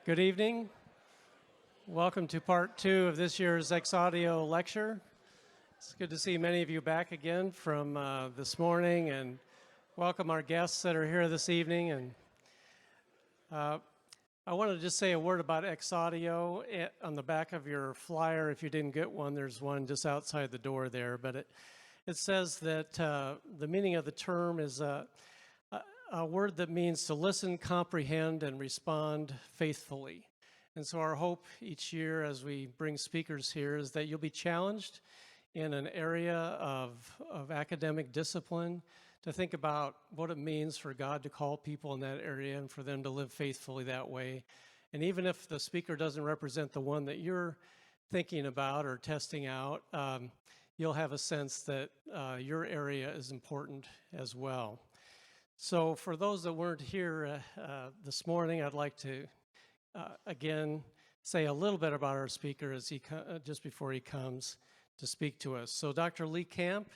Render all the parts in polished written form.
Good evening. Welcome to part 2 of this year's Exaudio lecture. It's good to see many of you back again from this morning, and welcome our guests that are here this evening. And I want to just say a word about Exaudio. On the back of your flyer, if you didn't get one, there's one just outside the door there. But it says that the meaning of the term is a word that means to listen, comprehend, and respond faithfully. And so our hope each year as we bring speakers here is that you'll be challenged in an area of academic discipline to think about what it means for God to call people in that area and for them to live faithfully that way. And even if the speaker doesn't represent the one that you're thinking about or testing out, you'll have a sense that your area is important as well. So for those that weren't here this morning, I'd like to again say a little bit about our speaker as just before he comes to speak to us. So Dr. Lee Camp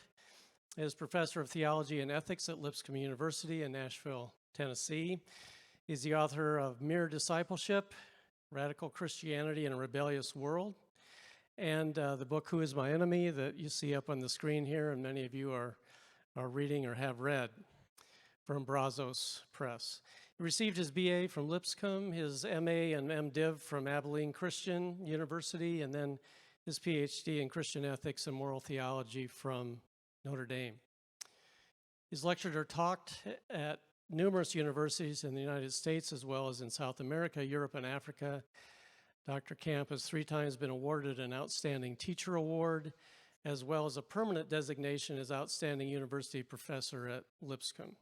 is professor of theology and ethics at Lipscomb University in Nashville, Tennessee. He's the author of Mere Discipleship, Radical Christianity in a Rebellious World, and the book Who is My Enemy that you see up on the screen here, and many of you are reading or have read, from Brazos Press. He received his BA from Lipscomb, his MA and MDiv from Madeleine Christian University, and then his PhD in Christian ethics and moral theology from Notre Dame. He's lectured or talked at numerous universities in the United States as well as in South America, Europe, and Africa. Dr. Camp has 3 times been awarded an Outstanding Teacher Award, as well as a permanent designation as Outstanding University Professor at Lipscomb.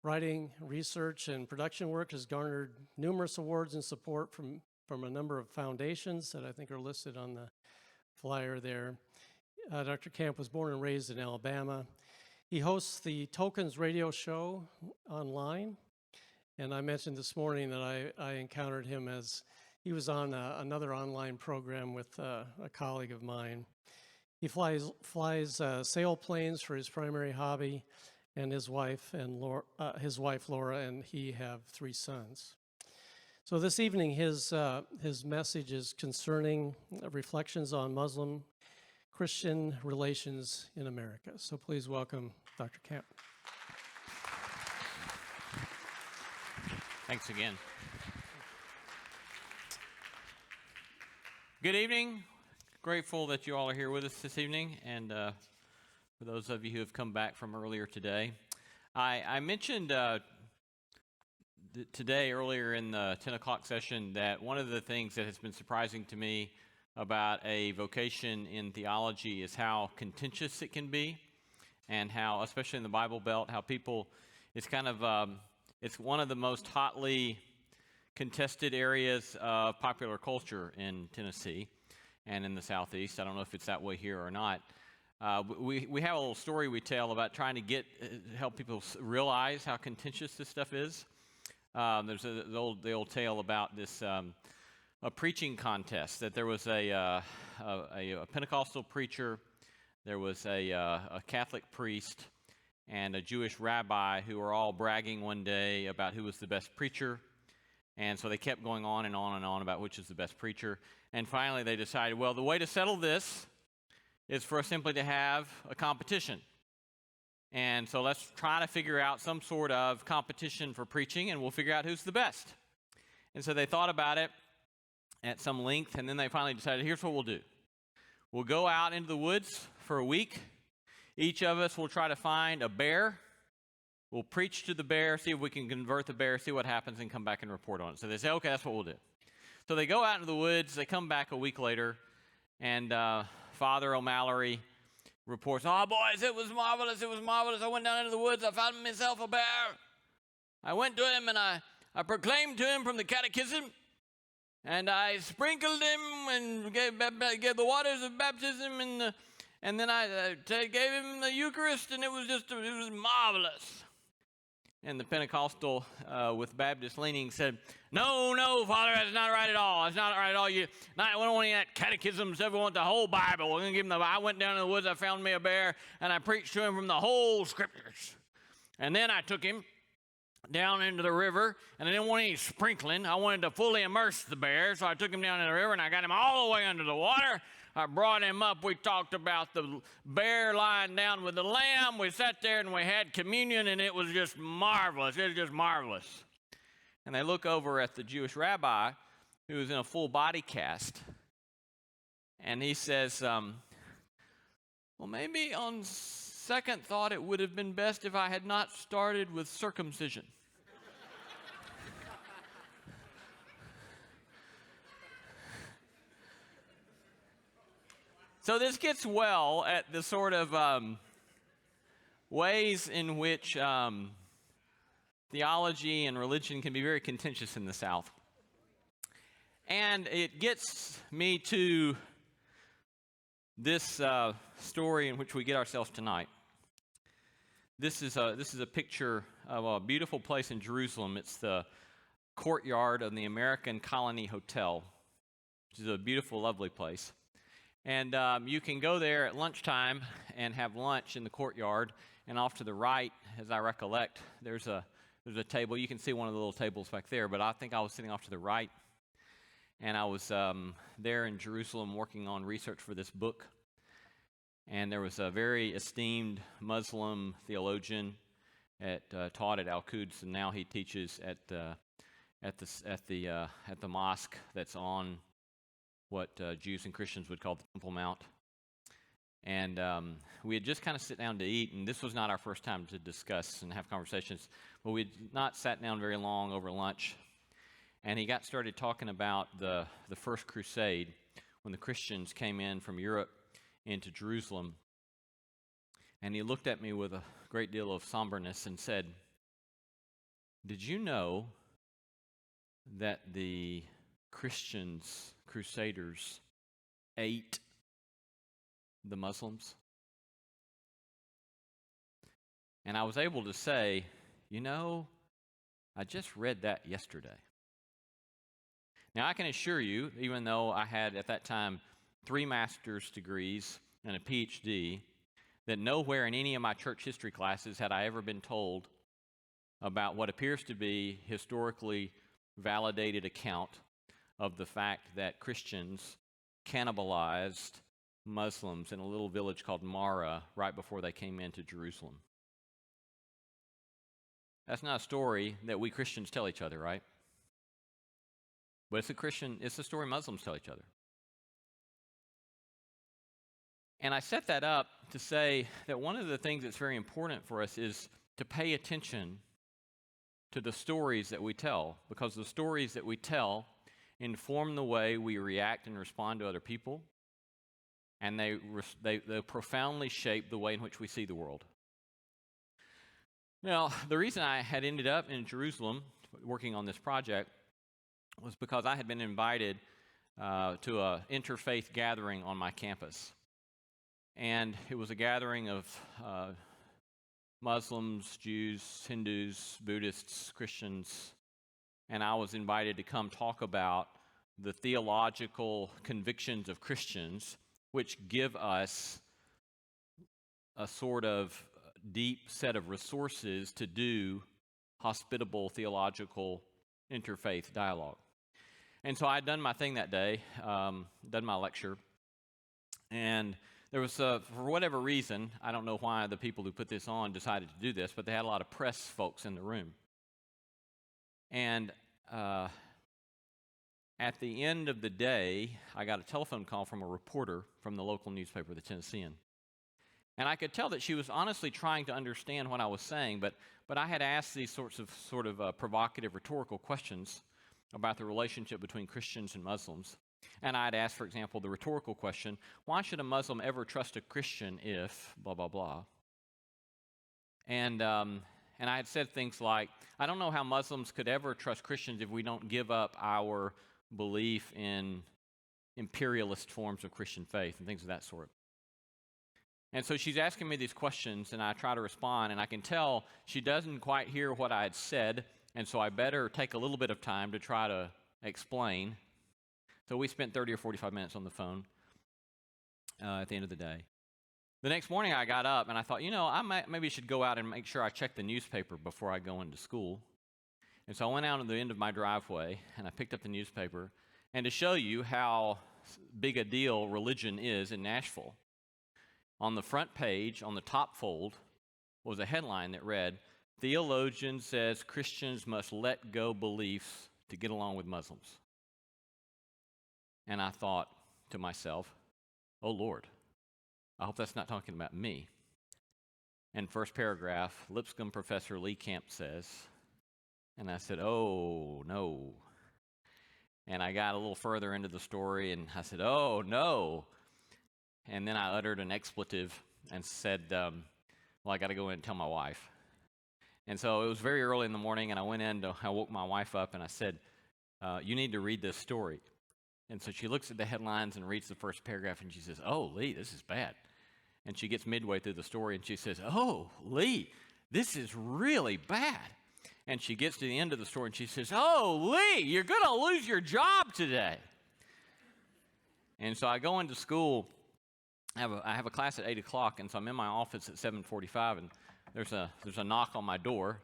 Writing, research, and production work has garnered numerous awards and support from a number of foundations that I think are listed on the flyer there. Dr. Camp was born and raised in Alabama. He hosts the Tokens radio show online, and I mentioned this morning that I encountered him as he was on another online program with a colleague of mine. He flies sailplanes for his primary hobby, and his wife Laura, and he have 3 sons. So this evening, his message is concerning reflections on Muslim-Christian relations in America. So please welcome Dr. Camp. Thanks again. Good evening. Grateful that you all are here with us this evening, and for those of you who have come back from earlier today. I mentioned today earlier in the 10 o'clock session that one of the things that has been surprising to me about a vocation in theology is how contentious it can be, and how, especially in the Bible Belt, how people, it's one of the most hotly contested areas of popular culture in Tennessee and in the Southeast. I don't know if it's that way here or not. We have a little story we tell about trying to help people realize how contentious this stuff is. There's the old tale about this a preaching contest, that there was a Pentecostal preacher, there was a Catholic priest, and a Jewish rabbi who were all bragging one day about who was the best preacher. And so they kept going on and on and on about which is the best preacher. And finally they decided, well, the way to settle this is for us simply to have a competition. And so let's try to figure out some sort of competition for preaching, and we'll figure out who's the best. And so they thought about it at some length, and then they finally decided, here's what we'll do. We'll go out into the woods for a week. Each of us will try to find a bear. We'll preach to the bear, see if we can convert the bear, see what happens, and come back and report on it. So they say, okay, that's what we'll do. So they go out into the woods. They come back a week later, and Father O'Mallory reports, oh, boys, it was marvelous. I went down into the woods. I found myself a bear. I went to him, and I proclaimed to him from the catechism, and I sprinkled him and gave the waters of baptism, and then I gave him the Eucharist, and it was marvelous. And the Pentecostal with Baptist leaning said, no, Father, that's not right at all. That's not right at all. We don't want any of that catechism stuff. We want the whole Bible. We're going to give him I went down in the woods, I found me a bear, and I preached to him from the whole Scriptures. And then I took him, down into the river, and I didn't want any sprinkling. I wanted to fully immerse the bear, so I took him down in the river, and I got him all the way under the water. I brought him up. We talked about the bear lying down with the lamb. We sat there, and we had communion, and it was just marvelous. It was just marvelous. And they look over at the Jewish rabbi, who was in a full body cast, and he says, well, maybe on second thought, it would have been best if I had not started with circumcision. So this gets well at the sort of ways in which theology and religion can be very contentious in the South. And it gets me to this story in which we get ourselves tonight. This is a picture of a beautiful place in Jerusalem. It's the courtyard of the American Colony Hotel, which is a beautiful, lovely place. And you can go there at lunchtime and have lunch in the courtyard. And off to the right, as I recollect, there's a table. You can see one of the little tables back there, but I think I was sitting off to the right. And I was there in Jerusalem working on research for this book. And there was a very esteemed Muslim theologian taught at Al-Quds, and now he teaches at the mosque that's on what Jews and Christians would call the Temple Mount. And we had just kind of sit down to eat, and this was not our first time to discuss and have conversations, but we had not sat down very long over lunch. And he got started talking about the First Crusade, when the Christians came in from Europe into Jerusalem. And he looked at me with a great deal of somberness and said, "Did you know that the Crusaders ate the Muslims?" And I was able to say, I just read that yesterday. Now, I can assure you, even though I had at that time 3 master's degrees and a PhD, that nowhere in any of my church history classes had I ever been told about what appears to be historically validated account of the fact that Christians cannibalized Muslims in a little village called Mara right before they came into Jerusalem. That's not a story that we Christians tell each other, right? But it's a story Muslims tell each other. And I set that up to say that one of the things that's very important for us is to pay attention to the stories that we tell, because the stories that we tell inform the way we react and respond to other people, and they profoundly shape the way in which we see the world. Now, the reason I had ended up in Jerusalem working on this project was because I had been invited to an interfaith gathering on my campus. And it was a gathering of Muslims, Jews, Hindus, Buddhists, Christians, and I was invited to come talk about the theological convictions of Christians, which give us a sort of deep set of resources to do hospitable theological interfaith dialogue. And so I had done my thing that day, done my lecture, and there was, for whatever reason, I don't know why the people who put this on decided to do this, but they had a lot of press folks in the room. And at the end of the day, I got a telephone call from a reporter from the local newspaper, the Tennessean. And I could tell that she was honestly trying to understand what I was saying, but I had asked these sort of provocative rhetorical questions about the relationship between Christians and Muslims. And I'd asked, for example, the rhetorical question, why should a Muslim ever trust a Christian if blah, blah, blah? And I had said things like, I don't know how Muslims could ever trust Christians if we don't give up our belief in imperialist forms of Christian faith and things of that sort. And so she's asking me these questions, and I try to respond, and I can tell she doesn't quite hear what I had said, and so I better take a little bit of time to try to explain. So we spent 30 or 45 minutes on the phone at the end of the day. The next morning I got up, and I thought, I maybe should go out and make sure I check the newspaper before I go into school. And so I went out at the end of my driveway, and I picked up the newspaper. And to show you how big a deal religion is in Nashville, on the front page, on the top fold, was a headline that read, "Theologian says Christians must let go beliefs to get along with Muslims." And I thought to myself, oh Lord, I hope that's not talking about me. And first paragraph, Lipscomb professor Lee Camp says, and I said, oh no. And I got a little further into the story, and I said, oh no. And then I uttered an expletive and said, well, I got to go in and tell my wife. And so it was very early in the morning, and I went in, I woke my wife up, and I said, you need to read this story. And so she looks at the headlines and reads the first paragraph, and she says, oh, Lee, this is bad. And she gets midway through the story, and she says, oh, Lee, this is really bad. And she gets to the end of the story, and she says, oh, Lee, you're going to lose your job today. And so I go into school. I have a class at 8 o'clock, and so I'm in my office at 7:45, and there's a knock on my door,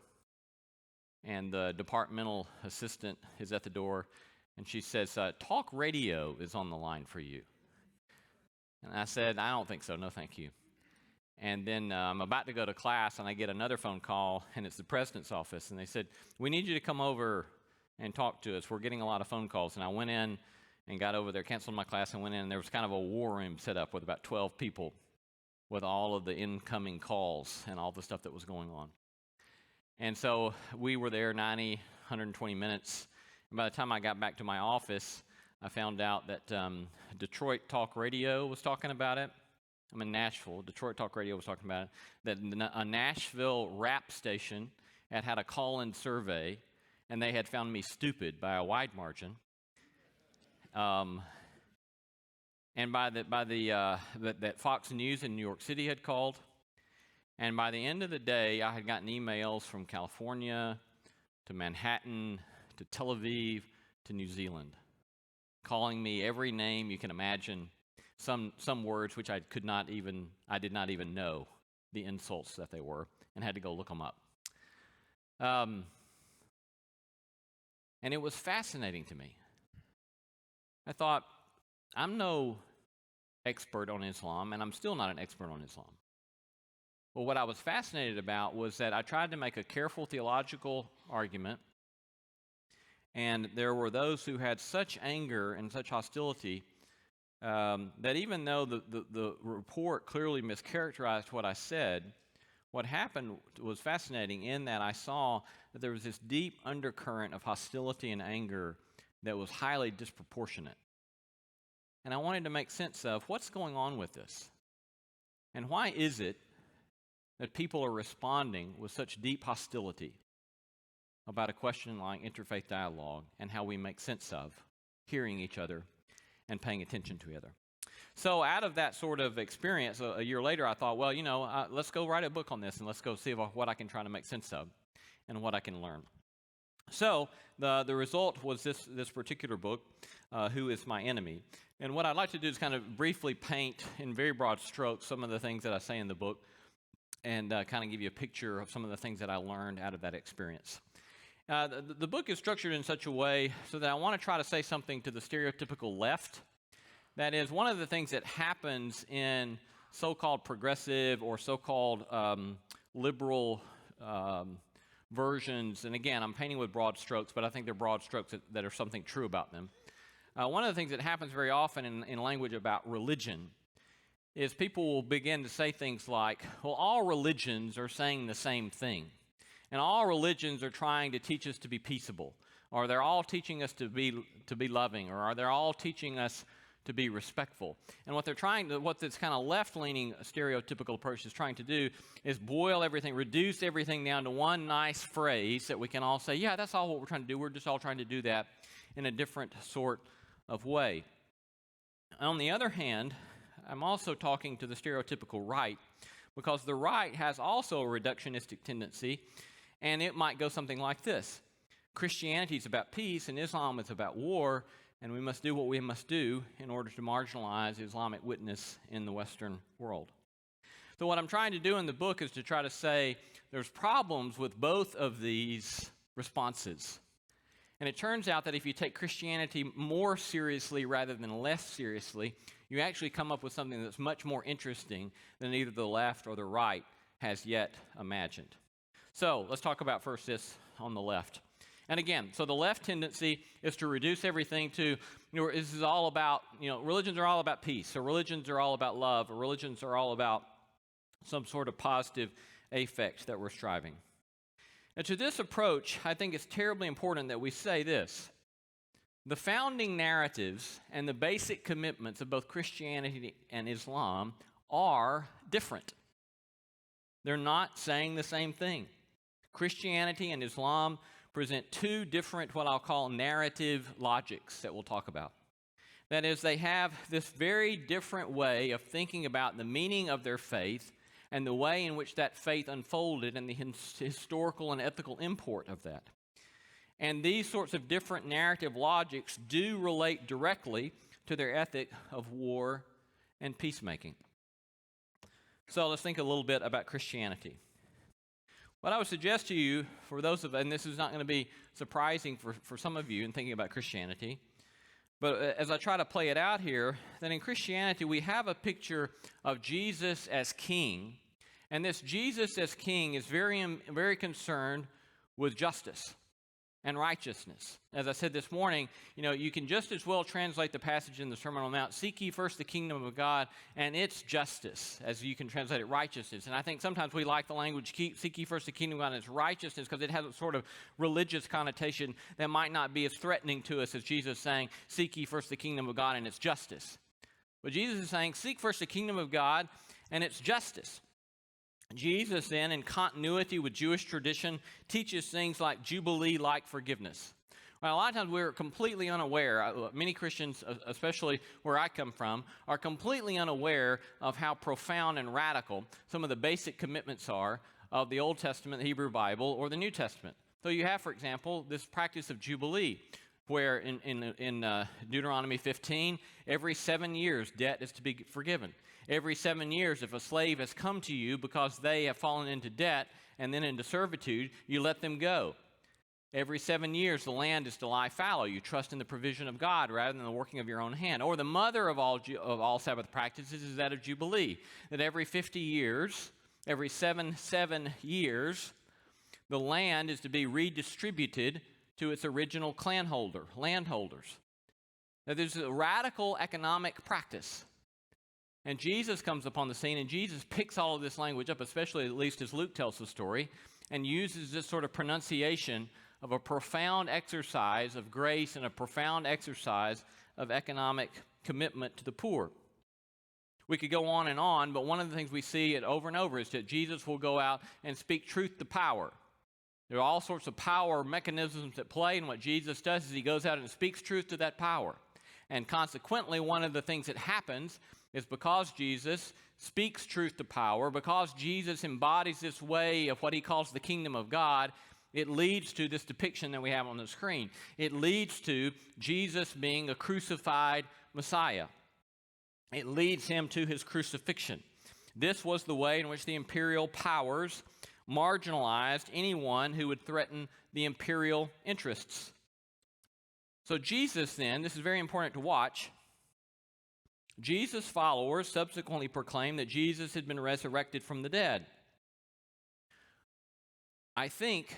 and the departmental assistant is at the door, and she says, talk radio is on the line for you. And I said, I don't think so, no thank you. And then I'm about to go to class, and I get another phone call, and it's the president's office, and they said, we need you to come over and talk to us. We're getting a lot of phone calls. And I went in and got over there, canceled my class, and went in, and there was kind of a war room set up with about 12 people with all of the incoming calls and all the stuff that was going on. And so we were there 120 minutes. And by the time I got back to my office, I found out that Detroit Talk Radio was talking about it. I'm in Nashville. Detroit Talk Radio was talking about it. That a Nashville rap station had a call-in survey, and they had found me stupid by a wide margin. And that Fox News in New York City had called. And by the end of the day, I had gotten emails from California to Manhattan to Tel Aviv to New Zealand, calling me every name you can imagine, some words which I did not even know the insults that they were, and had to go look them up. And it was fascinating to me. I thought, I'm no expert on Islam, and I'm still not an expert on Islam. Well, what I was fascinated about was that I tried to make a careful theological argument, and there were those who had such anger and such hostility that even though the report clearly mischaracterized what I said, what happened was fascinating in that I saw that there was this deep undercurrent of hostility and anger that was highly disproportionate. And I wanted to make sense of what's going on with this. And why is it that people are responding with such deep hostility about a question like interfaith dialogue and how we make sense of hearing each other and paying attention to each other. So out of that sort of experience, a year later, I thought, well, let's go write a book on this, and let's go see what I can try to make sense of and what I can learn. So the result was this particular book, Who is My Enemy? And what I'd like to do is kind of briefly paint in very broad strokes some of the things that I say in the book, and kind of give you a picture of some of the things that I learned out of that experience. The book is structured in such a way so that I want to try to say something to the stereotypical left. That is, one of the things that happens in so-called progressive or so-called liberal versions, and again, I'm painting with broad strokes, but I think they're broad strokes that are something true about them. One of the things that happens very often in language about religion is people will begin to say things like, well, all religions are saying the same thing, and all religions are trying to teach us to be peaceable, or they're all teaching us to be loving, or they're all teaching us to be respectful. And what this kind of left-leaning stereotypical approach is trying to do is boil everything, reduce everything down to one nice phrase that we can all say, yeah, that's all what we're trying to do. We're just all trying to do that in a different sort of way. On the other hand, I'm also talking to the stereotypical right, because the right has also a reductionistic tendency, and it might go something like this. Christianity is about peace, and Islam is about war, and we must do what we must do in order to marginalize Islamic witness in the Western world. So what I'm trying to do in the book is to try to say there's problems with both of these responses. And it turns out that if you take Christianity more seriously rather than less seriously, you actually come up with something that's much more interesting than either the left or the right has yet imagined. So let's talk about first this on the left. And again, so the left tendency is to reduce everything to, this is all about, religions are all about peace, or religions are all about love, or religions are all about some sort of positive affect that we're striving. And to this approach, I think it's terribly important that we say this. The founding narratives and the basic commitments of both Christianity and Islam are different. They're not saying the same thing. Christianity and Islam present two different, what I'll call narrative logics that we'll talk about. That is, they have this very different way of thinking about the meaning of their faith and the way in which that faith unfolded and the historical and ethical import of that. And these sorts of different narrative logics do relate directly to their ethic of war and peacemaking. So let's think a little bit about Christianity. What I would suggest to you, for those of, and this is not going to be surprising for some of you in thinking about Christianity, but as I try to play it out here, that in Christianity we have a picture of Jesus as king, and this Jesus as king is very concerned with justice and righteousness. As I said this morning, you can just as well translate the passage in the Sermon on the Mount, seek ye first the kingdom of God and its justice, as you can translate it righteousness. And I think sometimes we like the language, seek ye first the kingdom of God and its righteousness, because it has a sort of religious connotation that might not be as threatening to us as Jesus saying, seek ye first the kingdom of God and its justice. But Jesus is saying, seek first the kingdom of God and its justice. Jesus then, in continuity with Jewish tradition, teaches things like Jubilee-like forgiveness. Well, a lot of times we're completely unaware, many Christians, especially where I come from, are completely unaware of how profound and radical some of the basic commitments are of the Old Testament, the Hebrew Bible, or the New Testament. So you have, for example, this practice of Jubilee, where in Deuteronomy 15, every 7 years debt is to be forgiven. Every 7 years, if a slave has come to you because they have fallen into debt and then into servitude, you let them go. Every 7 years, the land is to lie fallow. You trust in the provision of God rather than the working of your own hand. Or the mother of all Sabbath practices is that of Jubilee, that every 50 years, every 7 years, the land is to be redistributed to its original landholders. Now, there's a radical economic practice. And Jesus comes upon the scene, and Jesus picks all of this language up, especially at least as Luke tells the story, and uses this sort of pronunciation of a profound exercise of grace and a profound exercise of economic commitment to the poor. We could go on, but one of the things we see it over and over is that Jesus will go out and speak truth to power. There are all sorts of power mechanisms at play, and what Jesus does is he goes out and speaks truth to that power. And consequently, one of the things that happens is because Jesus speaks truth to power, because Jesus embodies this way of what he calls the kingdom of God, it leads to this depiction that we have on the screen. It leads to Jesus being a crucified Messiah. It leads him to his crucifixion. This was the way in which the imperial powers marginalized anyone who would threaten the imperial interests. So Jesus then, this is very important to watch, Jesus' followers subsequently proclaimed that Jesus had been resurrected from the dead. I think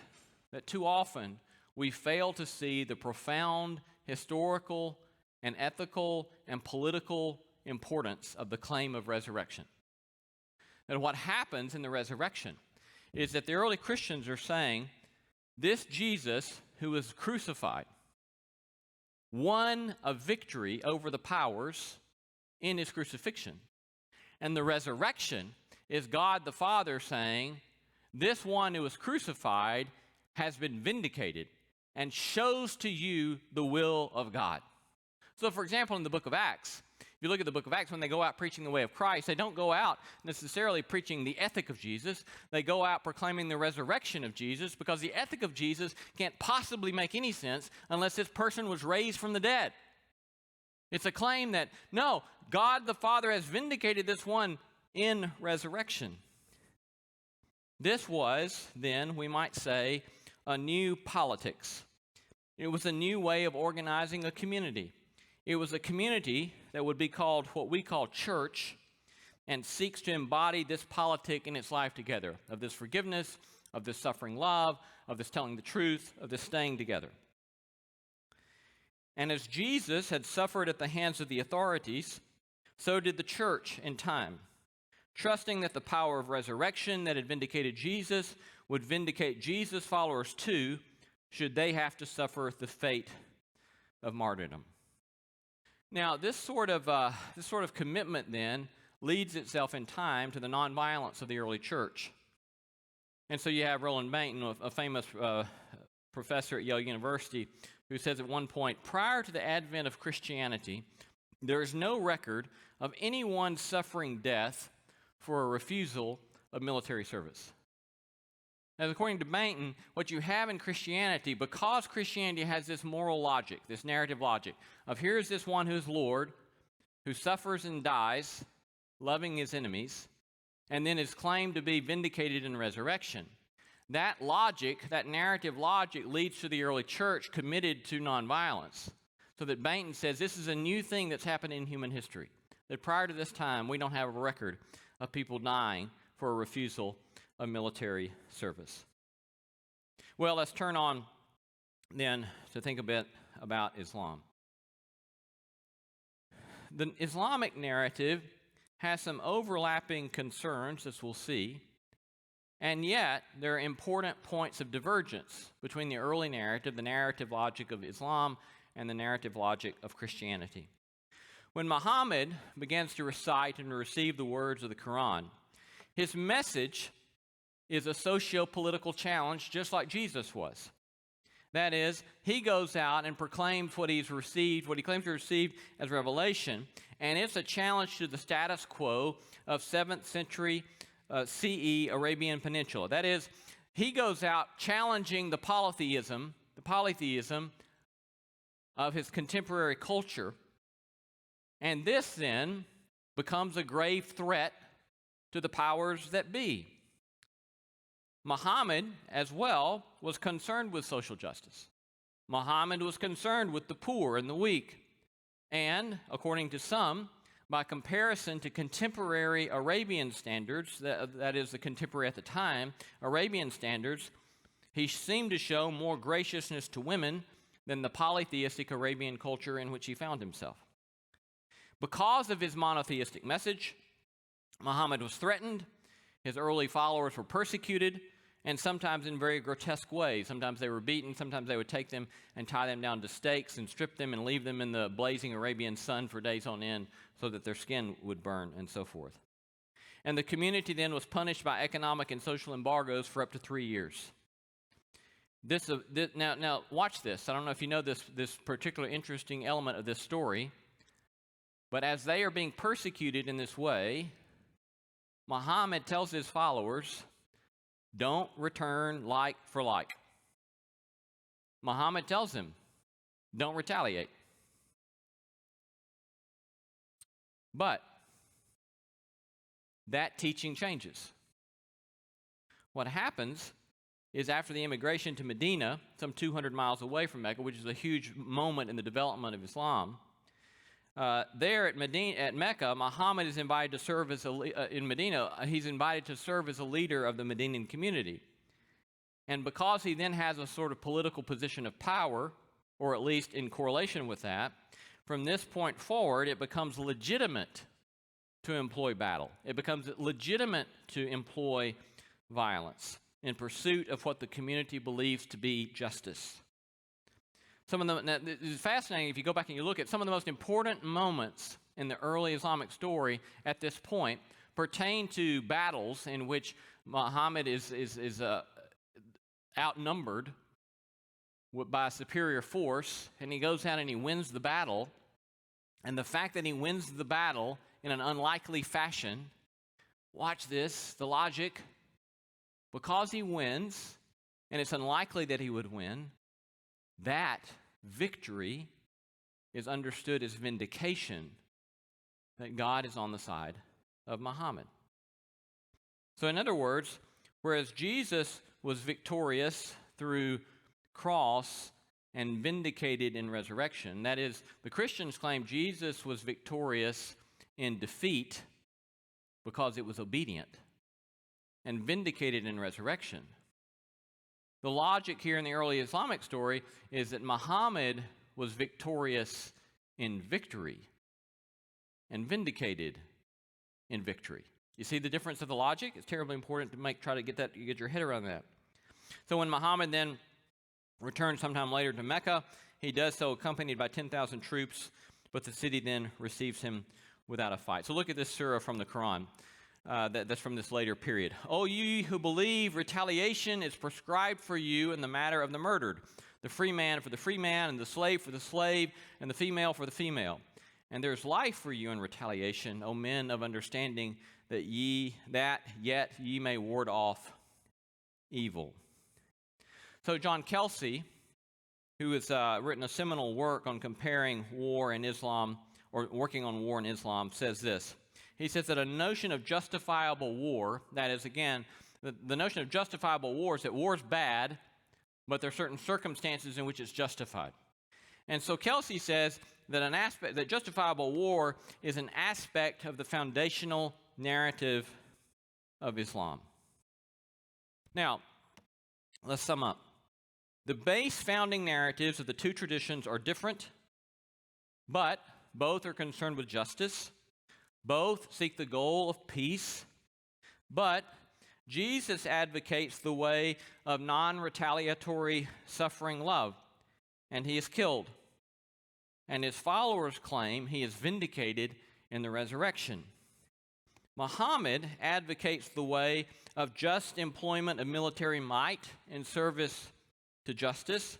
that too often we fail to see the profound historical and ethical and political importance of the claim of resurrection. And what happens in the resurrection is that the early Christians are saying, this Jesus who was crucified won a victory over the powers in his crucifixion. And the resurrection is God the Father saying, this one who was crucified has been vindicated and shows to you the will of God. So, for example, in the book of Acts, if you look at the book of Acts, when they go out preaching the way of Christ, they don't go out necessarily preaching the ethic of Jesus. They go out proclaiming the resurrection of Jesus, because the ethic of Jesus can't possibly make any sense unless this person was raised from the dead. It's a claim that, no, God the Father has vindicated this one in resurrection. This was, then, we might say, a new politics. It was a new way of organizing a community. It was a community that would be called what we call church, and seeks to embody this politic in its life together, of this forgiveness, of this suffering love, of this telling the truth, of this staying together. And as Jesus had suffered at the hands of the authorities, so did the church in time, trusting that the power of resurrection that had vindicated Jesus would vindicate Jesus' followers too, should they have to suffer the fate of martyrdom. Now, this sort of commitment then leads itself in time to the nonviolence of the early church. And so you have Roland Bainton, a famous professor at Yale University, who says at one point, prior to the advent of Christianity, there is no record of anyone suffering death for a refusal of military service. Now, according to Bainton, what you have in Christianity, because Christianity has this moral logic, this narrative logic, of here's this one who's Lord, who suffers and dies, loving his enemies, and then is claimed to be vindicated in resurrection. That logic, that narrative logic, leads to the early church committed to nonviolence. So that Bainton says this is a new thing that's happened in human history. That prior to this time, we don't have a record of people dying for a refusal of military service. Well, let's turn on then to think a bit about Islam. The Islamic narrative has some overlapping concerns, as we'll see, and yet there are important points of divergence between the early narrative, the narrative logic of Islam, and the narrative logic of Christianity. When Muhammad begins to recite and to receive the words of the Quran, his message is a socio-political challenge, just like Jesus was. That is, he goes out and proclaims what he's received, what he claims to have received as revelation, and it's a challenge to the status quo of 7th century CE Arabian Peninsula. That is, he goes out challenging the polytheism of his contemporary culture, and this then becomes a grave threat to the powers that be. Muhammad, as well, was concerned with social justice. Muhammad was concerned with the poor and the weak. And, according to some, by comparison to contemporary Arabian standards, that is the contemporary at the time, Arabian standards, he seemed to show more graciousness to women than the polytheistic Arabian culture in which he found himself. Because of his monotheistic message, Muhammad was threatened, his early followers were persecuted, and sometimes in very grotesque ways. Sometimes they were beaten, sometimes they would take them and tie them down to stakes and strip them and leave them in the blazing Arabian sun for days on end so that their skin would burn and so forth. And the community then was punished by economic and social embargoes for up to 3 years. Now watch this. I don't know if you know this particular interesting element of this story, but as they are being persecuted in this way, Muhammad tells his followers, don't return like for like. Muhammad tells them, don't retaliate. But that teaching changes. What happens is after the immigration to Medina, some 200 miles away from Mecca, which is a huge moment in the development of Islam, there at Mecca, Muhammad is invited to serve as in Medina. He's invited to serve as a leader of the Medinan community, and because he then has a sort of political position of power, or at least in correlation with that, from this point forward, it becomes legitimate to employ battle. It becomes legitimate to employ violence in pursuit of what the community believes to be justice. It's fascinating if you go back and you look at some of the most important moments in the early Islamic story at this point pertain to battles in which Muhammad is outnumbered by a superior force, and he goes out and he wins the battle. And the fact that he wins the battle in an unlikely fashion, watch this, the logic, because he wins, and it's unlikely that he would win, that victory is understood as vindication that God is on the side of Muhammad. So in other words, whereas Jesus was victorious through cross and vindicated in resurrection. That is, the Christians claim Jesus was victorious in defeat because it was obedient, and vindicated in resurrection. The logic here in the early Islamic story is that Muhammad was victorious in victory and vindicated in victory. You see the difference of the logic? It's terribly important to try to get your head around that. So when Muhammad then returns sometime later to Mecca, he does so accompanied by 10,000 troops, but the city then receives him without a fight. So look at this surah from the Quran. That's from this later period. O ye who believe, retaliation is prescribed for you in the matter of the murdered, the free man for the free man, and the slave for the slave, and the female for the female. And there's life for you in retaliation, O men of understanding, that yet ye may ward off evil. So John Kelsey, who has written a seminal work on comparing war and Islam, or working on war in Islam, says this. He says that a notion of justifiable war, that is, again, the notion of justifiable war is that war is bad, but there are certain circumstances in which it's justified. And so Kelsey says that justifiable war is an aspect of the foundational narrative of Islam. Now, let's sum up. The base founding narratives of the two traditions are different, but both are concerned with justice. Both seek the goal of peace, but Jesus advocates the way of non-retaliatory suffering love, and he is killed. And his followers claim he is vindicated in the resurrection. Muhammad advocates the way of just employment of military might in service to justice,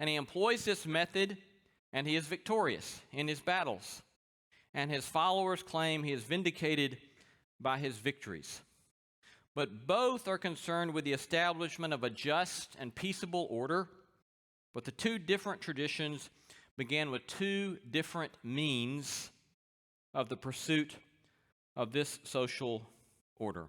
and he employs this method, and he is victorious in his battles. And his followers claim he is vindicated by his victories. But both are concerned with the establishment of a just and peaceable order, but the two different traditions began with two different means of the pursuit of this social order.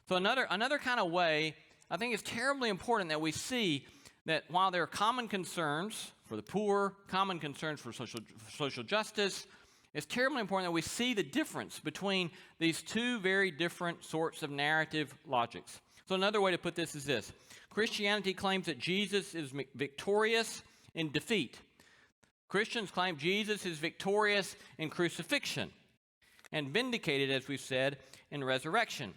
So another kind of way, I think it's terribly important that we see that while there are common concerns for the poor, common concerns for social justice, it's terribly important that we see the difference between these two very different sorts of narrative logics. So another way to put this is this. Christianity claims that Jesus is victorious in defeat. Christians claim Jesus is victorious in crucifixion and vindicated, as we've said, in resurrection.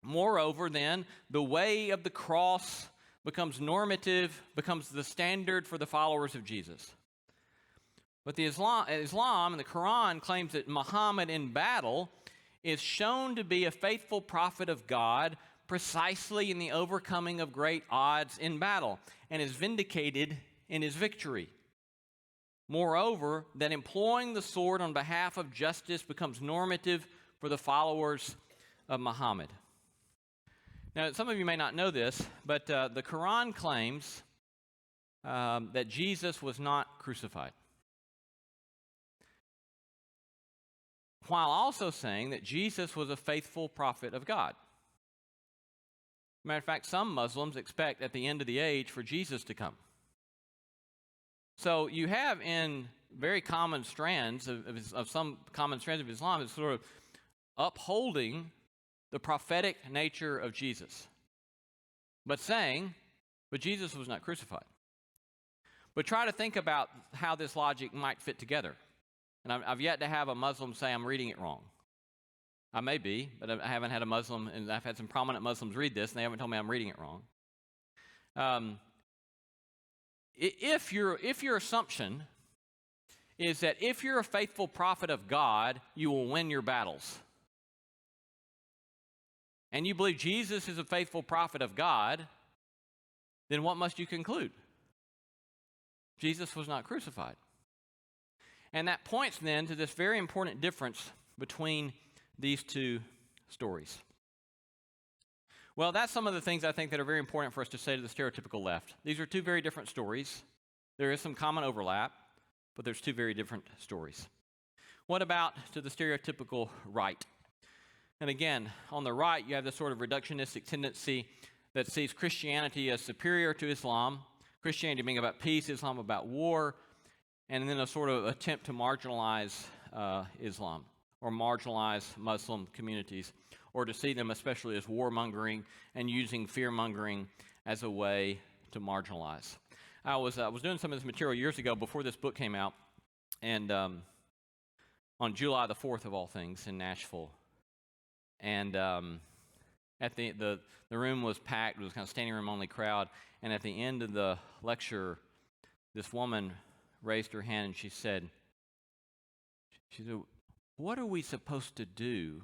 Moreover, then, the way of the cross becomes normative, becomes the standard for the followers of Jesus. But the Islam and the Quran claims that Muhammad in battle is shown to be a faithful prophet of God precisely in the overcoming of great odds in battle, and is vindicated in his victory. Moreover, that employing the sword on behalf of justice becomes normative for the followers of Muhammad. Now, some of you may not know this, but the Quran claims that Jesus was not crucified, while also saying that Jesus was a faithful prophet of God. Matter of fact, some Muslims expect at the end of the age for Jesus to come. So you have in very common strands of some common strands of Islam is sort of upholding the prophetic nature of Jesus, but saying, but Jesus was not crucified. But try to think about how this logic might fit together. And I've yet to have a Muslim say I'm reading it wrong. I may be, but I haven't had a Muslim, and I've had some prominent Muslims read this, and they haven't told me I'm reading it wrong. If your assumption is that if you're a faithful prophet of God, you will win your battles, and you believe Jesus is a faithful prophet of God, then what must you conclude? Jesus was not crucified. And that points then to this very important difference between these two stories. Well, that's some of the things I think that are very important for us to say to the stereotypical left. These are two very different stories. There is some common overlap, but there's two very different stories. What about to the stereotypical right? And again, on the right, you have this sort of reductionistic tendency that sees Christianity as superior to Islam, Christianity being about peace, Islam about war, and then a sort of attempt to marginalize Islam or marginalize Muslim communities, or to see them especially as warmongering and using fear-mongering as a way to marginalize. I was doing some of this material years ago before this book came out, and on July the 4th of all things in Nashville, and at the room was packed. It was kind of standing room only crowd, and at the end of the lecture, this woman raised her hand and she said, "What are we supposed to do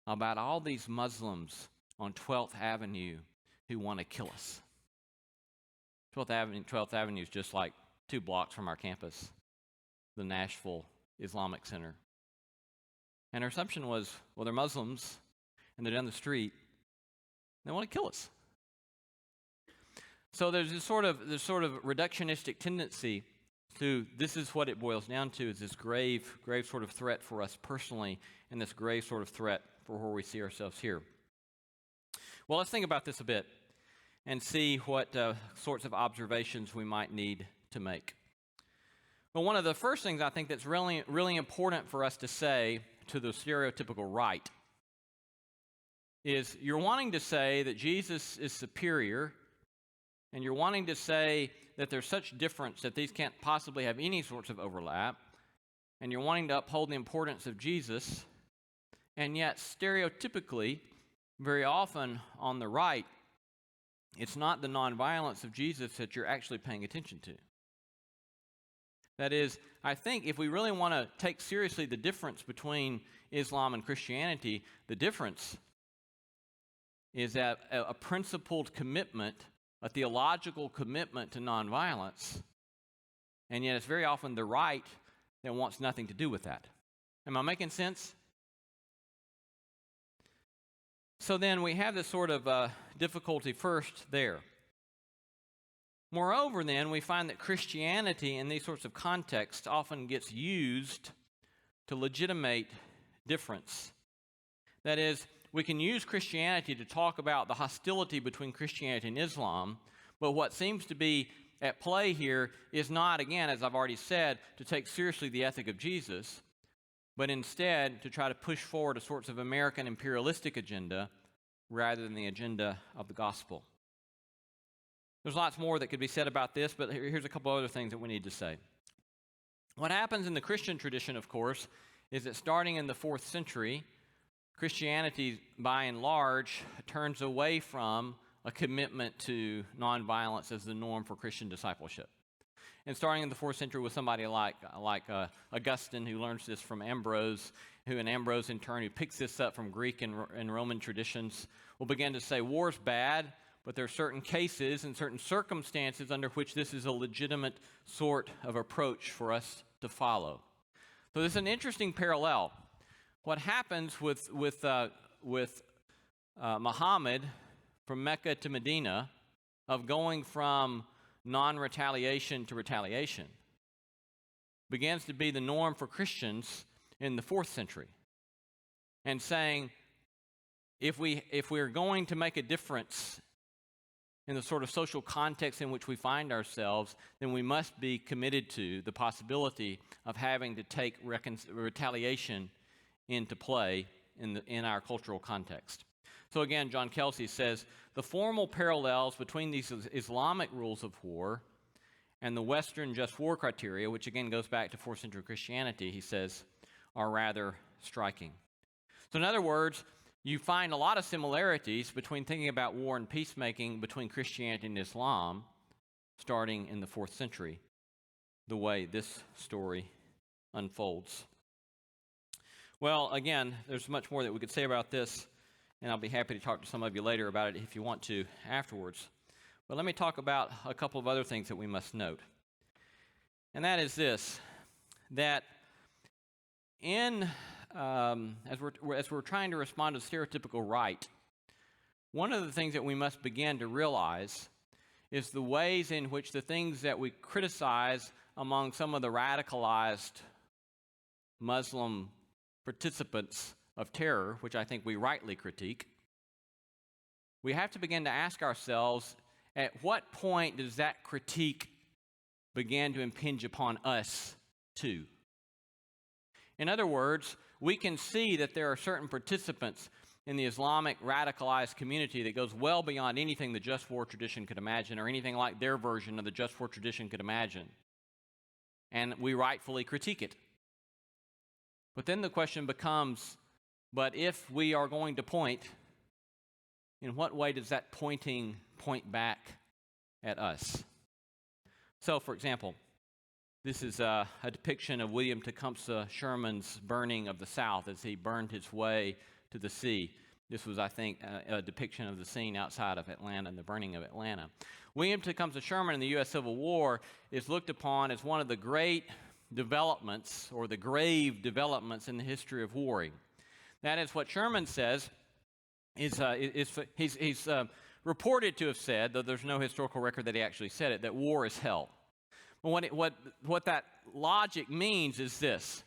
about all these Muslims on 12th Avenue who want to kill us?" 12th Avenue is just like 2 blocks from our campus, the Nashville Islamic Center. And her assumption was, well, they're Muslims, and they're down the street, and they want to kill us. So there's this sort of reductionistic tendency to, this is what it boils down to, is this grave sort of threat for us personally, and this grave sort of threat for where we see ourselves here. Well, let's think about this a bit and see what sorts of observations we might need to make. Well, one of the first things I think that's really, really important for us to say to the stereotypical right is you're wanting to say that Jesus is superior, and you're wanting to say that there's such difference that these can't possibly have any sorts of overlap, and you're wanting to uphold the importance of Jesus, and yet stereotypically, very often on the right, it's not the nonviolence of Jesus that you're actually paying attention to. That is, I think if we really want to take seriously the difference between Islam and Christianity, the difference is that a principled commitment, a theological commitment to nonviolence, and yet it's very often the right that wants nothing to do with that. Am I making sense? So then we have this sort of difficulty first there. Moreover, then, we find that Christianity in these sorts of contexts often gets used to legitimate difference. That is, we can use Christianity to talk about the hostility between Christianity and Islam, but what seems to be at play here is not, again, as I've already said, to take seriously the ethic of Jesus, but instead to try to push forward a sorts of American imperialistic agenda rather than the agenda of the gospel. There's lots more that could be said about this, but here's a couple other things that we need to say. What happens in the Christian tradition, of course, is that starting in the 4th century, Christianity, by and large, turns away from a commitment to nonviolence as the norm for Christian discipleship. And starting in the 4th century with somebody like Augustine, who learns this from Ambrose, and Ambrose in turn, who picks this up from Greek and Roman traditions, will begin to say war's bad, but there are certain cases and certain circumstances under which this is a legitimate sort of approach for us to follow. So this is an interesting parallel. What happens with Muhammad from Mecca to Medina, of going from non-retaliation to retaliation, begins to be the norm for Christians in the 4th century. And saying, if we're going to make a difference in the sort of social context in which we find ourselves, then we must be committed to the possibility of having to take retaliation into play in our cultural context. So again, John Kelsey says, the formal parallels between these Islamic rules of war and the Western just war criteria, which again goes back to 4th century Christianity, he says, are rather striking. So in other words, you find a lot of similarities between thinking about war and peacemaking between Christianity and Islam, starting in the 4th century, the way this story unfolds. Well, again, there's much more that we could say about this, and I'll be happy to talk to some of you later about it if you want to afterwards. But let me talk about a couple of other things that we must note. And that is this, that as we're trying to respond to the stereotypical right, one of the things that we must begin to realize is the ways in which the things that we criticize among some of the radicalized Muslim participants of terror, which I think we rightly critique, we have to begin to ask ourselves, at what point does that critique begin to impinge upon us too? In other words, we can see that there are certain participants in the Islamic radicalized community that goes well beyond anything the just war tradition could imagine or anything like their version of the just war tradition could imagine. And we rightfully critique it. But then the question becomes, but if we are going to point, in what way does that pointing point back at us? So, for example, this is a depiction of William Tecumseh Sherman's burning of the South as he burned his way to the sea. This was, I think, a depiction of the scene outside of Atlanta and the burning of Atlanta. William Tecumseh Sherman in the U.S. Civil War is looked upon as one of the great developments or the grave developments in the history of warring. That is what Sherman says he's reported to have said, though there's no historical record that he actually said it, that war is hell. What that logic means is this: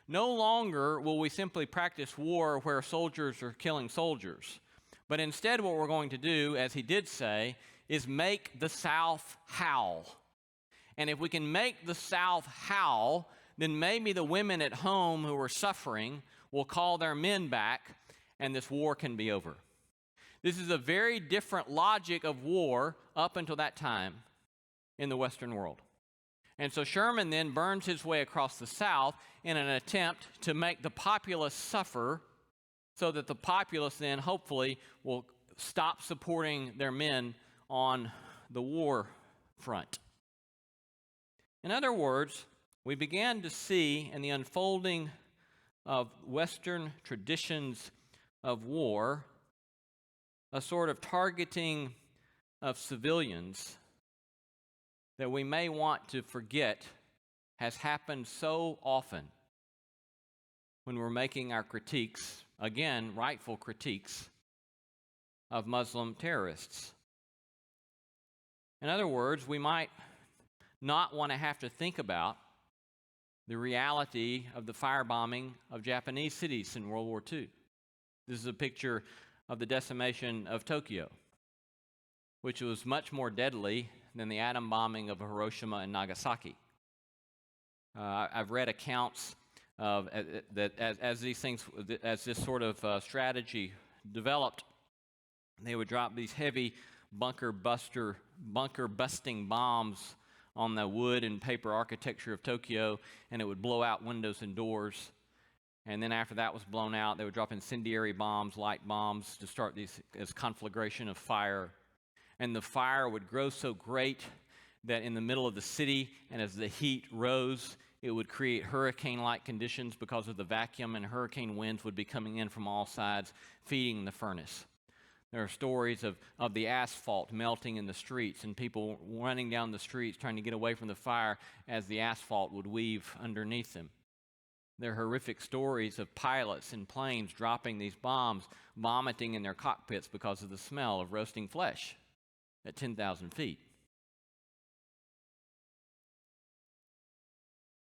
no longer will we simply practice war where soldiers are killing soldiers, but instead what we're going to do, as he did say, is make the South howl. And if we can make the South howl, then maybe the women at home who are suffering will call their men back, and this war can be over. This is a very different logic of war up until that time in the Western world. And so Sherman then burns his way across the South in an attempt to make the populace suffer so that the populace then hopefully will stop supporting their men on the war front. In other words, we began to see in the unfolding of Western traditions of war a sort of targeting of civilians that we may want to forget has happened so often when we're making our critiques, again, rightful critiques, of Muslim terrorists. In other words, we might not want to have to think about the reality of the firebombing of Japanese cities in World War II. This is a picture of the decimation of Tokyo, which was much more deadly than the atom bombing of Hiroshima and Nagasaki. I've read accounts of that as this sort of strategy developed, they would drop these heavy bunker busting bombs on the wood and paper architecture of Tokyo, and it would blow out windows and doors. And then after that was blown out, they would drop incendiary bombs, light bombs, to start this conflagration of fire. And the fire would grow so great that in the middle of the city, and as the heat rose, it would create hurricane-like conditions because of the vacuum, and hurricane winds would be coming in from all sides, feeding the furnace. There are stories of the asphalt melting in the streets and people running down the streets trying to get away from the fire as the asphalt would weave underneath them. There are horrific stories of pilots in planes dropping these bombs, vomiting in their cockpits because of the smell of roasting flesh at 10,000 feet.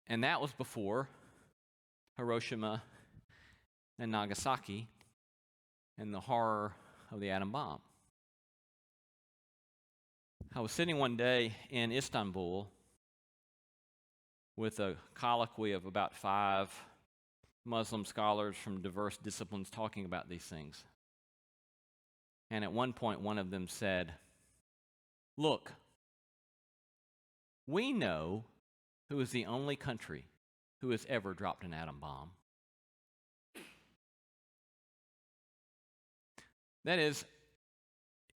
And that was before Hiroshima and Nagasaki and the horror of the atom bomb. I was sitting one day in Istanbul with a colloquy of about 5 Muslim scholars from diverse disciplines talking about these things. And at one point, one of them said, "Look, we know who is the only country who has ever dropped an atom bomb. That is,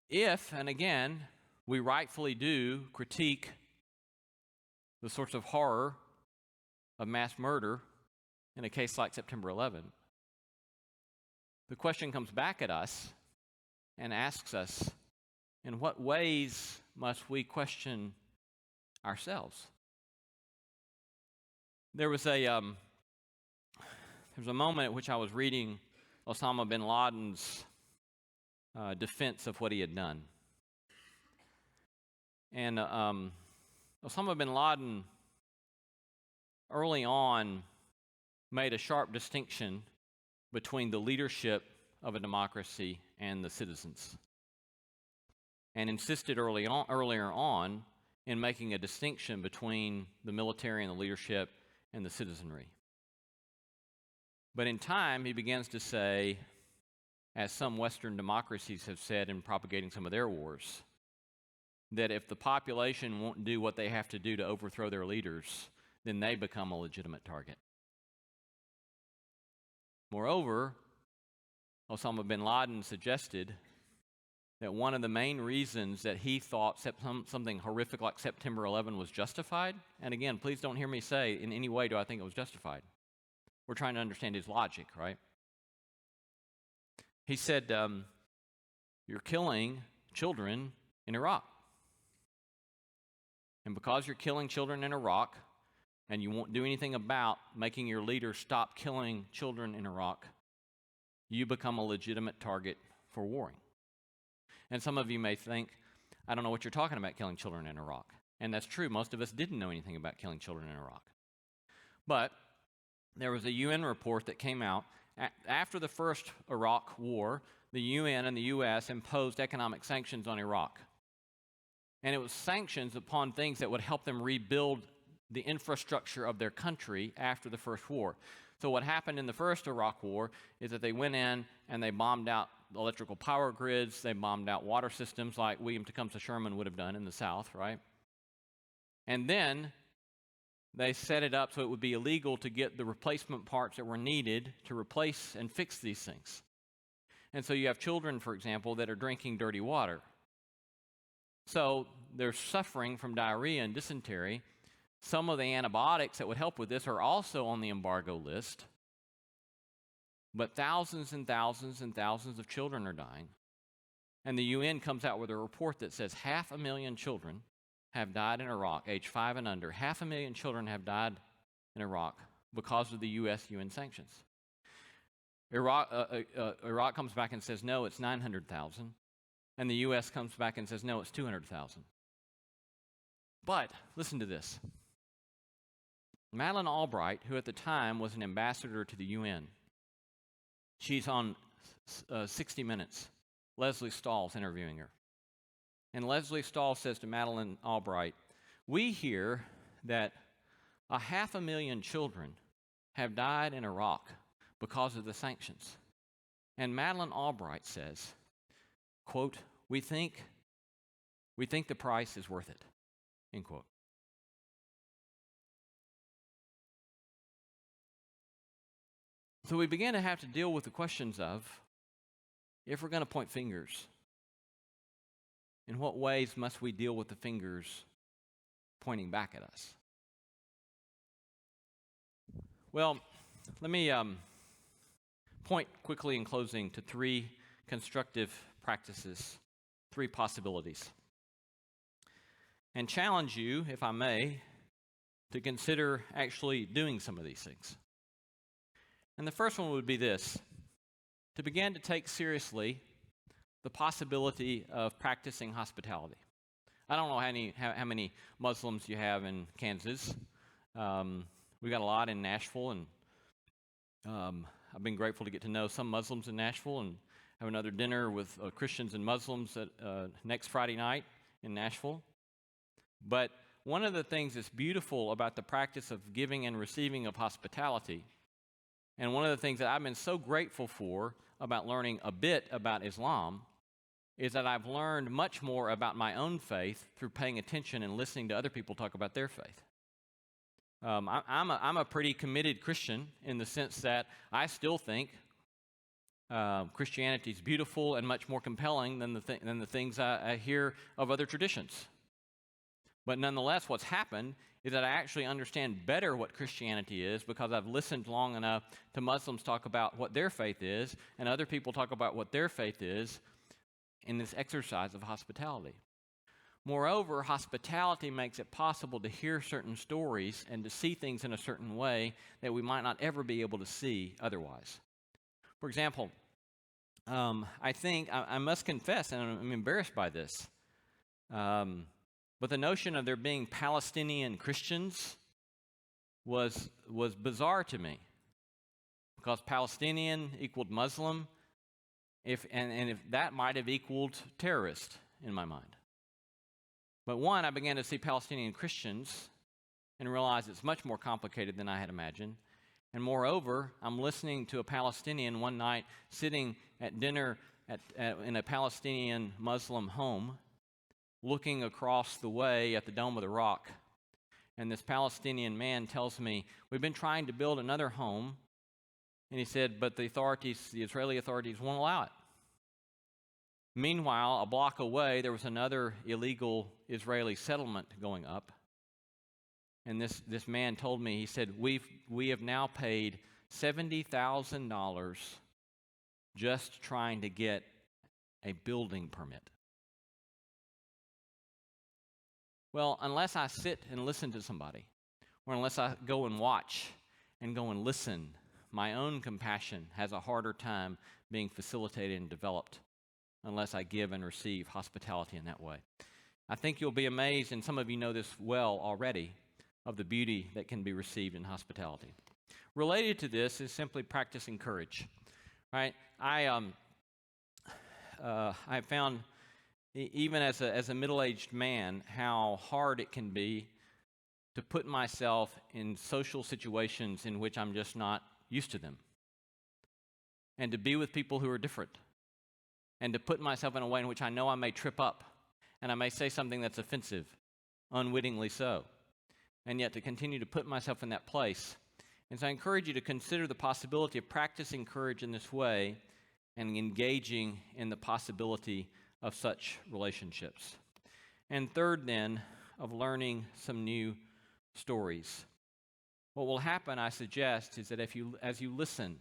if, and again, we rightfully do critique the sorts of horror of mass murder in a case like September 11, the question comes back at us and asks us, in what ways must we question ourselves? There was a moment at which I was reading Osama bin Laden's defense of what he had done. And Osama bin Laden early on made a sharp distinction between the leadership of a democracy and the citizens. and insisted earlier on in making a distinction between the military and the leadership and the citizenry. But in time, he begins to say, as some Western democracies have said in propagating some of their wars, that if the population won't do what they have to do to overthrow their leaders, then they become a legitimate target. Moreover, Osama bin Laden suggested that one of the main reasons that he thought something horrific like September 11 was justified, and again, please don't hear me say in any way do I think it was justified. We're trying to understand his logic, right? He said, you're killing children in Iraq. And because you're killing children in Iraq, and you won't do anything about making your leaders stop killing children in Iraq, you become a legitimate target for warring. And some of you may think, I don't know what you're talking about killing children in Iraq. And that's true. Most of us didn't know anything about killing children in Iraq. But there was a UN report that came out after the first Iraq war. The UN and the U.S. imposed economic sanctions on Iraq. And it was sanctions upon things that would help them rebuild the infrastructure of their country after the first war. So what happened in the first Iraq war is that they went in and they bombed out electrical power grids, they bombed out water systems like William Tecumseh Sherman would have done in the South, right? And then they set it up so it would be illegal to get the replacement parts that were needed to replace and fix these things. And so you have children, for example, that are drinking dirty water. So they're suffering from diarrhea and dysentery. Some of the antibiotics that would help with this are also on the embargo list. But thousands and thousands and thousands of children are dying. And the UN comes out with a report that says 500,000 children have died in Iraq, age 5 and under. 500,000 children have died in Iraq because of the UN sanctions. Iraq comes back and says, no, it's 900,000. And the U.S. comes back and says, no, it's 200,000. But listen to this. Madeleine Albright, who at the time was an ambassador to the UN, she's on 60 Minutes. Leslie Stahl's interviewing her. And Leslie Stahl says to Madeleine Albright, we hear that 500,000 children have died in Iraq because of the sanctions. And Madeleine Albright says, quote, we think the price is worth it, end quote. So we begin to have to deal with the questions of, if we're going to point fingers, in what ways must we deal with the fingers pointing back at us? Well, let me point quickly in closing to 3 constructive practices, 3 possibilities, and challenge you, if I may, to consider actually doing some of these things. And the first one would be this: to begin to take seriously the possibility of practicing hospitality. I don't know how many Muslims you have in Kansas. We got a lot in Nashville, and I've been grateful to get to know some Muslims in Nashville and have another dinner with Christians and Muslims next Friday night in Nashville. But one of the things that's beautiful about the practice of giving and receiving of hospitality, and one of the things that I've been so grateful for about learning a bit about Islam, is that I've learned much more about my own faith through paying attention and listening to other people talk about their faith. I'm a pretty committed Christian in the sense that I still think Christianity is beautiful and much more compelling than the things I hear of other traditions. But nonetheless, what's happened is that I actually understand better what Christianity is because I've listened long enough to Muslims talk about what their faith is and other people talk about what their faith is in this exercise of hospitality. Moreover, hospitality makes it possible to hear certain stories and to see things in a certain way that we might not ever be able to see otherwise. For example, I think, I must confess, and I'm embarrassed by this, but the notion of there being Palestinian Christians was bizarre to me, because Palestinian equaled Muslim, if that might have equaled terrorist in my mind. But one, I began to see Palestinian Christians and realize it's much more complicated than I had imagined. And moreover, I'm listening to a Palestinian one night sitting at dinner in a Palestinian Muslim home, looking across the way at the Dome of the Rock. And this Palestinian man tells me, we've been trying to build another home. And he said, but the Israeli authorities won't allow it. Meanwhile, a block away, there was another illegal Israeli settlement going up. And this man told me, he said, we have now paid $70,000 just trying to get a building permit. Well, unless I sit and listen to somebody, or unless I go and watch and go and listen, my own compassion has a harder time being facilitated and developed unless I give and receive hospitality in that way. I think you'll be amazed, and some of you know this well already, of the beauty that can be received in hospitality. Related to this is simply practicing courage, right? I found, even as a middle-aged man, how hard it can be to put myself in social situations in which I'm just not used to them, and to be with people who are different, and to put myself in a way in which I know I may trip up, and I may say something that's offensive, unwittingly so, and yet to continue to put myself in that place. And so I encourage you to consider the possibility of practicing courage in this way and engaging in the possibility of such relationships. And third, then, of learning some new stories. What will happen, I suggest, is that as you listen,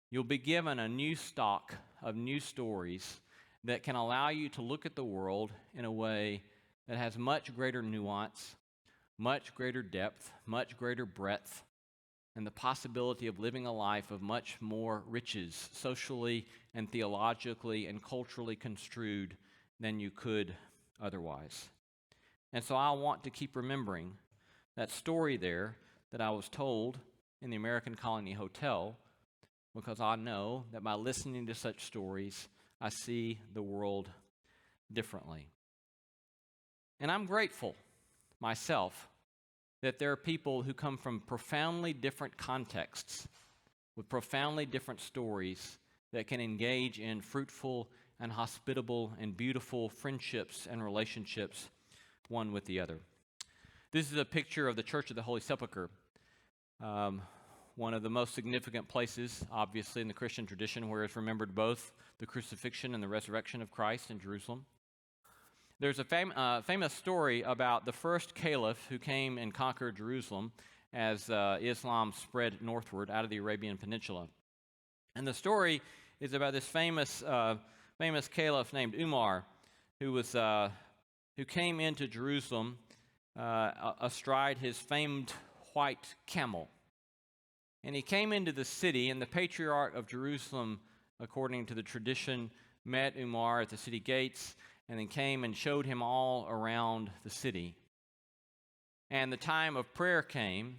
you'll be given a new stock of new stories that can allow you to look at the world in a way that has much greater nuance, much greater depth, much greater breadth, and the possibility of living a life of much more riches, socially and theologically and culturally construed than you could otherwise. And so I want to keep remembering that story there that I was told in the American Colony Hotel, because I know that by listening to such stories, I see the world differently. And I'm grateful myself that there are people who come from profoundly different contexts with profoundly different stories that can engage in fruitful and hospitable and beautiful friendships and relationships one with the other. This is a picture of the Church of the Holy Sepulchre, one of the most significant places, obviously, in the Christian tradition where it's remembered both the crucifixion and the resurrection of Christ in Jerusalem. There's a famous story about the first caliph who came and conquered Jerusalem as Islam spread northward out of the Arabian Peninsula. And the story is about this famous caliph named Umar, who came into Jerusalem astride his famed white camel. And he came into the city, and the patriarch of Jerusalem, according to the tradition, met Umar at the city gates, and then came and showed him all around the city. And the time of prayer came,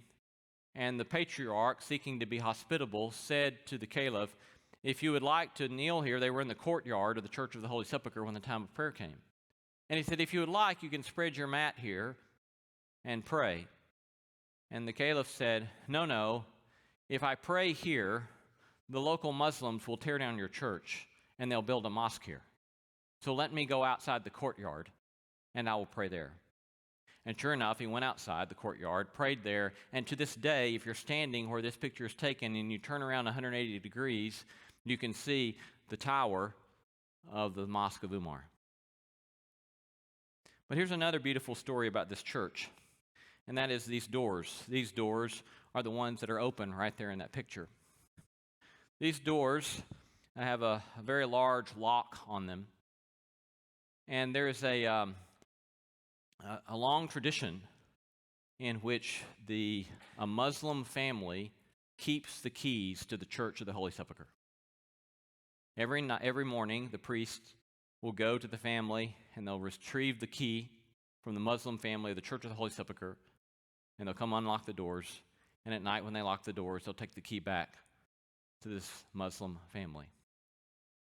and the patriarch, seeking to be hospitable, said to the caliph, if you would like to kneel here, they were in the courtyard of the Church of the Holy Sepulchre when the time of prayer came. And he said, if you would like, you can spread your mat here and pray. And the caliph said, no, if I pray here, the local Muslims will tear down your church, and they'll build a mosque here. So let me go outside the courtyard, and I will pray there. And sure enough, he went outside the courtyard, prayed there, and to this day, if you're standing where this picture is taken and you turn around 180 degrees, you can see the tower of the Mosque of Umar. But here's another beautiful story about this church, and that is these doors. These doors are the ones that are open right there in that picture. These doors have a very large lock on them. And there is a long tradition in which a Muslim family keeps the keys to the Church of the Holy Sepulchre. Every morning, the priest will go to the family, and they'll retrieve the key from the Muslim family of the Church of the Holy Sepulchre, and they'll come unlock the doors. And at night, when they lock the doors, they'll take the key back to this Muslim family.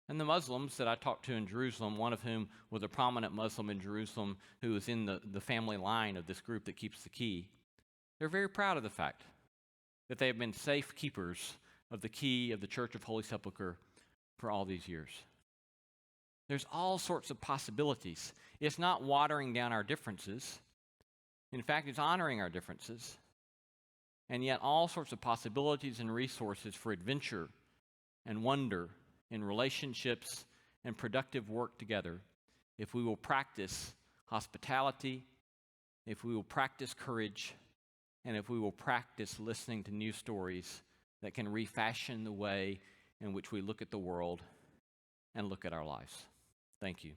And the Muslims that I talked to in Jerusalem, one of whom was a prominent Muslim in Jerusalem who was in the family line of this group that keeps the key, they're very proud of the fact that they have been safe keepers of the key of the Church of Holy Sepulchre for all these years. There's all sorts of possibilities. It's not watering down our differences. In fact, it's honoring our differences. And yet all sorts of possibilities and resources for adventure and wonder in relationships and productive work together if we will practice hospitality, if we will practice courage, and if we will practice listening to new stories that can refashion the way in which we look at the world and look at our lives. Thank you.